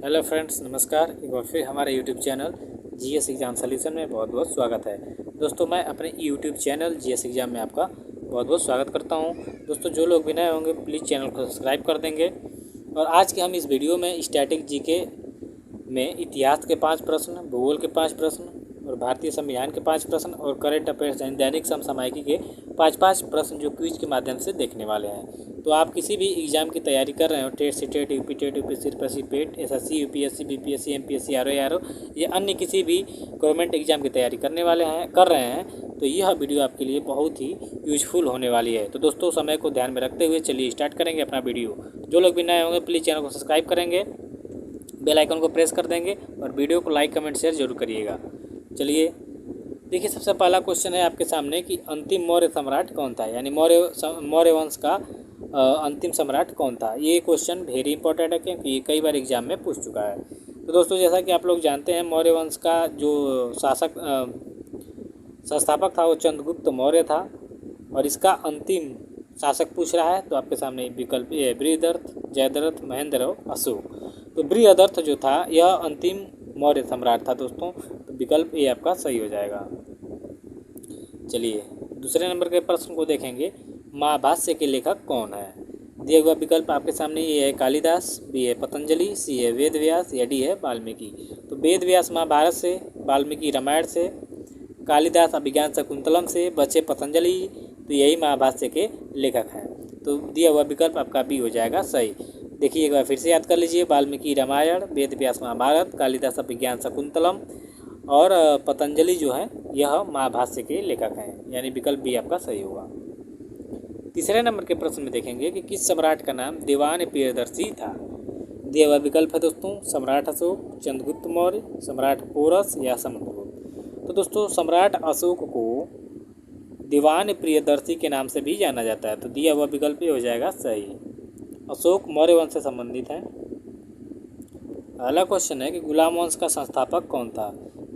Hello friends, नमस्कार। एक बार फिर हमारे YouTube channel GS exam solution में बहुत बहुत स्वागत है। दोस्तों, मैं अपने यूट्यूब चैनल जीएस एग्ज़ाम में आपका बहुत बहुत स्वागत करता हूं। दोस्तों, जो लोग भी नए होंगे प्लीज़ चैनल को सब्सक्राइब कर देंगे। और आज के हम इस वीडियो में स्टैटिक जीके में इतिहास के 5 प्रश्न, भूगोल के 5 प्रश्न और भारतीय संविधान के 5 प्रश्न और करंट अफेयर्स यानी दैनिक समसामयिकी के 5-5 प्रश्न जो क्विज के माध्यम से देखने वाले हैं। तो आप किसी भी एग्ज़ाम की तैयारी कर रहे हो, TET, CTET, UP TET, UPSC, UPSC PET, SSC, UPSC, BPSC, MPSC, RO या अन्य किसी भी गवर्नमेंट एग्ज़ाम की तैयारी कर रहे हैं तो यह वीडियो आपके लिए बहुत ही यूजफुल होने वाली है। तो दोस्तों, समय को ध्यान में रखते हुए चलिए स्टार्ट करेंगे अपना वीडियो। जो लोग भी नए होंगे प्लीज़ चैनल को सब्सक्राइब करेंगे, बेल आइकन को प्रेस कर देंगे और वीडियो को लाइक, कमेंट, शेयर जरूर करिएगा। चलिए देखिए, सबसे पहला क्वेश्चन है आपके सामने कि अंतिम मौर्य सम्राट कौन था, यानी मौर्य वंश का अंतिम सम्राट कौन था। ये क्वेश्चन वेरी इंपॉर्टेंट है क्योंकि ये कई बार एग्जाम में पूछ चुका है। तो दोस्तों, जैसा कि आप लोग जानते हैं, मौर्य वंश का जो संस्थापक था वो चंद्रगुप्त मौर्य था। और इसका अंतिम शासक पूछ रहा है तो आपके सामने विकल्प ए है बृहदर्थ, जयद्रथ, महेंद्र और अशोक। तो बृहदर्थ जो था यह अंतिम मौर्य सम्राट था दोस्तों। तो विकल्प ए आपका सही हो जाएगा। चलिए दूसरे नंबर के प्रश्न को देखेंगे। महाभाष्य के लेखक कौन है। दिया हुआ विकल्प आपके सामने ए है कालिदास, बी है पतंजलि, सी है वेद व्यास या डी है वाल्मीकि। तो वेद व्यास महाभारत से, वाल्मीकि रामायण से, कालिदास अभिज्ञान शकुंतलम से, बचे पतंजलि। तो यही महाभाष्य के लेखक हैं। तो दिया हुआ विकल्प आपका बी हो जाएगा सही। देखिए एक बार फिर से याद कर लीजिए, वाल्मीकि रामायण, वेद व्यास महाभारत, कालिदास अभिज्ञान शकुंतलम और पतंजलि जो है यह महाभाष्य के लेखक हैं, यानी विकल्प बी आपका सही होगा। तीसरे नंबर के प्रश्न में देखेंगे कि किस सम्राट का नाम दीवान प्रियदर्शी था। दिया हुआ विकल्प है दोस्तों सम्राट अशोक, चंद्रगुप्त मौर्य, सम्राट पोरस या समुद्रगुप्त। तो दोस्तों, सम्राट अशोक को दीवान प्रियदर्शी के नाम से भी जाना जाता है। तो दिया हुआ विकल्प हो जाएगा सही। अशोक मौर्य वंश से संबंधित है। अगला क्वेश्चन है कि गुलाम वंश का संस्थापक कौन था।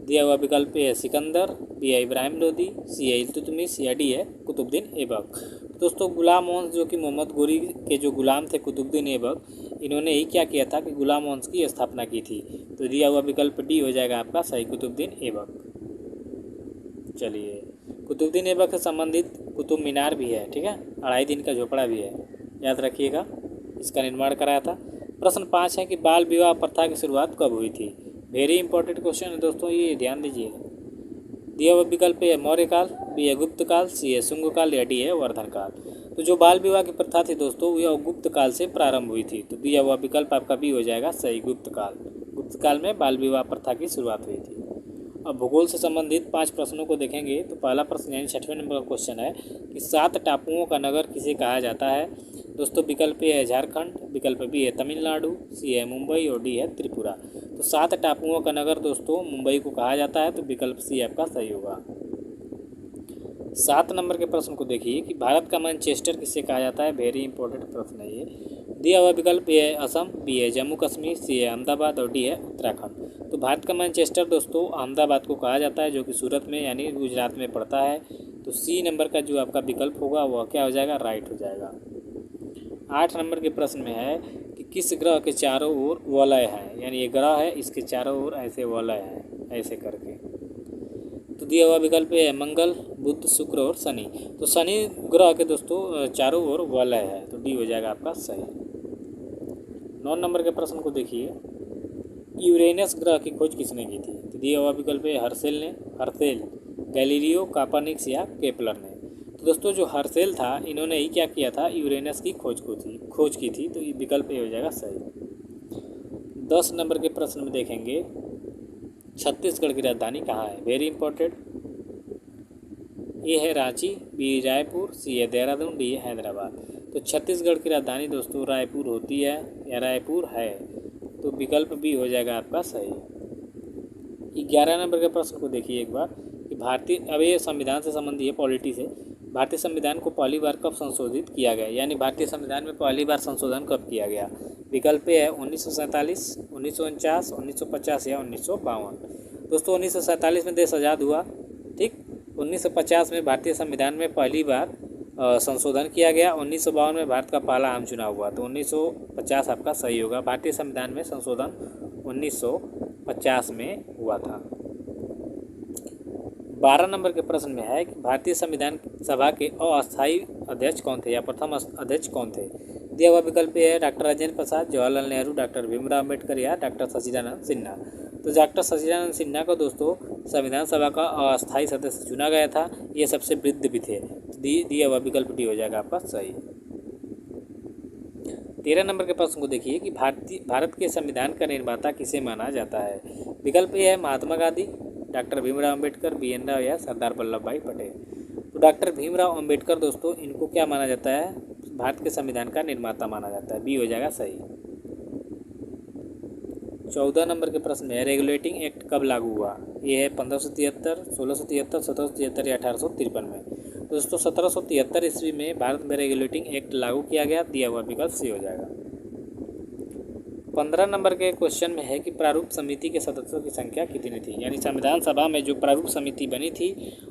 दिया हुआ विकल्प ए है सिकंदर, बी है इब्राहिम लोदी, सी है इल्तुतमिश या डी है कुतुबुद्दीन ऐबक। दोस्तों, गुलाम वंश जो कि मोहम्मद गोरी के जो गुलाम थे कुतुबुद्दीन ऐबक, इन्होंने ही क्या किया था कि गुलाम वंश की स्थापना की थी। तो दिया हुआ विकल्प डी हो जाएगा आपका सही, कुतुबुद्दीन ऐबक। चलिए, कुतुबुद्दीन ऐबक से संबंधित कुतुब मीनार भी है, ठीक है, 2.5 दिन का झोपड़ा भी है, याद रखिएगा, इसका निर्माण कराया था। प्रश्न 5 है कि बाल विवाह प्रथा की शुरुआत कब हुई थी। वेरी इंपॉर्टेंट क्वेश्चन है दोस्तों, ये ध्यान दीजिएगा। दिया हुआ विकल्प है मौर्य काल, बी है गुप्त काल, सी है शुंग काल या डी है वर्धन काल। तो जो बाल विवाह की प्रथा थी दोस्तों यह गुप्त काल से प्रारंभ हुई थी। तो दिया हुआ विकल्प आपका बी हो जाएगा सही, गुप्त काल। गुप्त काल में बाल विवाह प्रथा की शुरुआत हुई थी। अब भूगोल से संबंधित 5 प्रश्नों को देखेंगे। तो पहला प्रश्न यानी 6वें नंबर का क्वेश्चन है कि 7 टापुओं का नगर किसे कहा जाता है। दोस्तों, विकल्प ए है झारखंड, विकल्प बी है तमिलनाडु, सी है मुंबई और डी है त्रिपुरा। तो 7 टापुओं का नगर दोस्तों मुंबई को कहा जाता है। तो विकल्प सी आपका सही होगा। 7 नंबर के प्रश्न को देखिए कि भारत का मैनचेस्टर किसे कहा जाता है। वेरी इंपॉर्टेंट प्रश्न है ये। दिया हुआ विकल्प ए है असम, बी है जम्मू कश्मीर, सी है अहमदाबाद और डी है उत्तराखंड। तो भारत का मैनचेस्टर दोस्तों अहमदाबाद को कहा जाता है, जो कि सूरत में यानी गुजरात में पड़ता है। तो सी नंबर का जो आपका विकल्प होगा वह क्या हो जाएगा, राइट हो जाएगा। 8 नंबर के प्रश्न में है कि किस ग्रह के चारों ओर वलय है, यानी ये ग्रह है, इसके चारों ओर ऐसे वलय है, ऐसे करके। तो दिया हुआ विकल्प है मंगल, बुध, शुक्र और शनि। तो शनि ग्रह के दोस्तों चारों ओर वलय है। तो डी हो जाएगा आपका सही। 9 नंबर के प्रश्न को देखिए, यूरेनस ग्रह की खोज किसने की थी। तो दिया हुआ विकल्प है हर्सेल, गैलीलियो, कापर्निकस या केपलर ने। तो दोस्तों, जो हर्सेल था इन्होंने ही क्या किया था, यूरेनस की खोज की थी। तो ये विकल्प ए हो जाएगा सही। 10 नंबर के प्रश्न में देखेंगे छत्तीसगढ़ की राजधानी कहाँ है। Very important. ए है रांची, बी रायपुर, सी है देहरादून, डी है हैदराबाद। तो छत्तीसगढ़ की राजधानी दोस्तों रायपुर होती है या रायपुर है। तो विकल्प बी हो जाएगा आपका सही। 11 नंबर के प्रश्न को देखिए एक बार कि अब ये संविधान से संबंधी है, पॉलिटी से। भारतीय संविधान को पहली बार कब संशोधित किया गया, यानी भारतीय संविधान में पहली बार संशोधन कब किया गया। विकल्प ए है 1947, 1949, 1950 या 1952। दोस्तों, 1947 में देश आज़ाद हुआ, ठीक। 1950 में भारतीय संविधान में पहली बार संशोधन किया गया। 1952 में भारत का पहला आम चुनाव हुआ। तो 1950 आपका सही होगा। भारतीय संविधान में संशोधन 1950 में हुआ था। 12 नंबर के प्रश्न में है कि भारतीय संविधान सभा के अस्थायी अध्यक्ष कौन थे या प्रथम अध्यक्ष कौन थे। दिया हुआ विकल्प ये है डॉक्टर राजेंद्र प्रसाद, जवाहरलाल नेहरू, डॉक्टर भीमराव अम्बेडकर या डॉक्टर सच्चिदानंद सिन्हा। तो डॉक्टर सच्चिदानंद सिन्हा को दोस्तों संविधान सभा का अस्थायी सदस्य चुना गया था। ये सबसे वृद्ध भी थे। दिया हुआ विकल्प डी हो जाएगा आपका सही। 13 नंबर के प्रश्न को देखिए कि भारत के संविधान का निर्माता किसे माना जाता है। विकल्प ए है महात्मा गांधी, डॉक्टर भीमराव अम्बेडकर, बी.एन. राव या सरदार वल्लभ भाई पटेल। तो डॉक्टर भीमराव अम्बेडकर दोस्तों इनको क्या माना जाता है, भारत के संविधान का निर्माता माना जाता है। बी हो जाएगा सही। 14 नंबर के प्रश्न में रेगुलेटिंग एक्ट कब लागू हुआ। ये है 1573, 1673, 1773 या 1853 में। दोस्तों 1773 ईस्वी में भारत में रेगुलेटिंग एक्ट लागू किया गया। दिया हुआ विकल्प सी हो जाएगा। 15 नंबर के क्वेश्चन में है कि प्रारूप समिति के सदस्यों की संख्या कितनी थी, यानी संविधान सभा में जो प्रारूप समिति बनी थी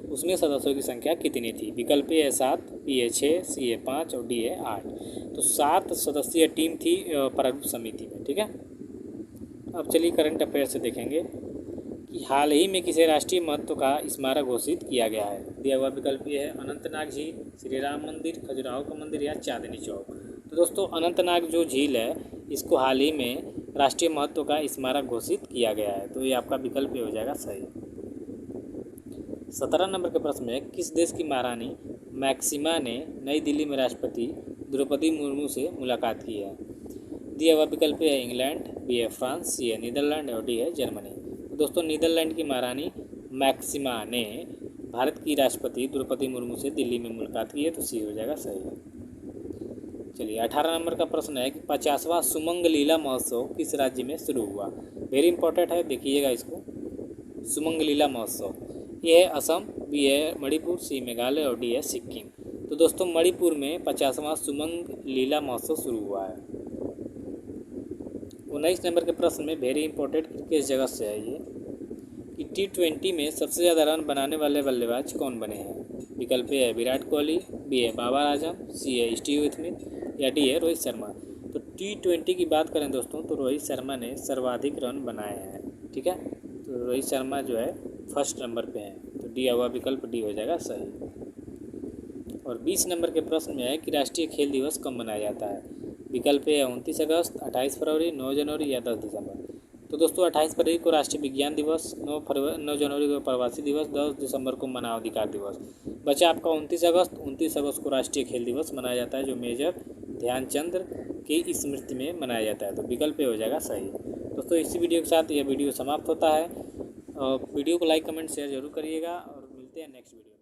उसमें सदस्यों की संख्या कितनी थी। विकल्प ए है 7, बी है 6, सी है 5 और डी है 8। तो 7 सदस्यीय टीम थी प्रारूप समिति में। ठीक है, अब चलिए करंट अफेयर से देखेंगे कि हाल ही में किसे राष्ट्रीय महत्व का स्मारक घोषित किया गया है। दिया हुआ विकल्प ये है अनंतनाग झील, श्री राम मंदिर, खजुराहो का मंदिर या चांदनी चौक। तो दोस्तों अनंतनाग जो झील है इसको हाल ही में राष्ट्रीय महत्व का स्मारक घोषित किया गया है। तो ये आपका विकल्प हो जाएगा सही। 17 नंबर के प्रश्न में किस देश की महारानी मैक्सिमा ने नई दिल्ली में राष्ट्रपति द्रौपदी मुर्मू से मुलाकात की है। दिया हुआ विकल्प है इंग्लैंड, बी है फ्रांस, सी है नीदरलैंड और डी है जर्मनी। तो दोस्तों नीदरलैंड की महारानी मैक्सिमा ने भारत की राष्ट्रपति द्रौपदी मुर्मू से दिल्ली में मुलाकात की है। तो सी हो जाएगा सही। चलिए 18 नंबर का प्रश्न है कि 50वां सुमंग लीला महोत्सव किस राज्य में शुरू हुआ। वेरी इंपॉर्टेंट है, देखिएगा इसको। सुमंग लीला महोत्सव ये है असम, बी है मणिपुर, सी मेघालय और डी है सिक्किम। तो दोस्तों मणिपुर में 50वां सुमंग लीला महोत्सव शुरू हुआ है। 19 नंबर के प्रश्न में वेरी इंपॉर्टेंट किस जगह से है ये कि T20 में सबसे ज़्यादा रन बनाने वाले बल्लेबाज कौन बने हैं। विकल्प ए है विराट कोहली, बी है बाबर आजम, सी है स्टीव स्मिथ या डी है रोहित शर्मा। तो T20 की बात करें दोस्तों तो रोहित शर्मा ने सर्वाधिक रन बनाए हैं। ठीक है, तो रोहित शर्मा जो है फर्स्ट नंबर पे हैं। तो डी हुआ विकल्प डी हो जाएगा सही। और 20 नंबर के प्रश्न में है कि राष्ट्रीय खेल दिवस कब मनाया जाता है। विकल्प है 29 अगस्त, 28 फरवरी, 9 जनवरी या 10 दिसंबर। तो दोस्तों 28 फरवरी को राष्ट्रीय विज्ञान दिवस, 9 जनवरी को प्रवासी दिवस, 10 दिसंबर को मानव अधिकार दिवस। बचा आपका 29 अगस्त। 29 अगस्त को राष्ट्रीय खेल दिवस मनाया जाता है जो मेजर ध्यानचंद की स्मृति में मनाया जाता है। तो विकल्प हो जाएगा सही। दोस्तों इसी वीडियो के साथ यह वीडियो समाप्त होता है। वीडियो को लाइक कमेंट शेयर जरूर करिएगा और मिलते हैं नेक्स्ट वीडियो।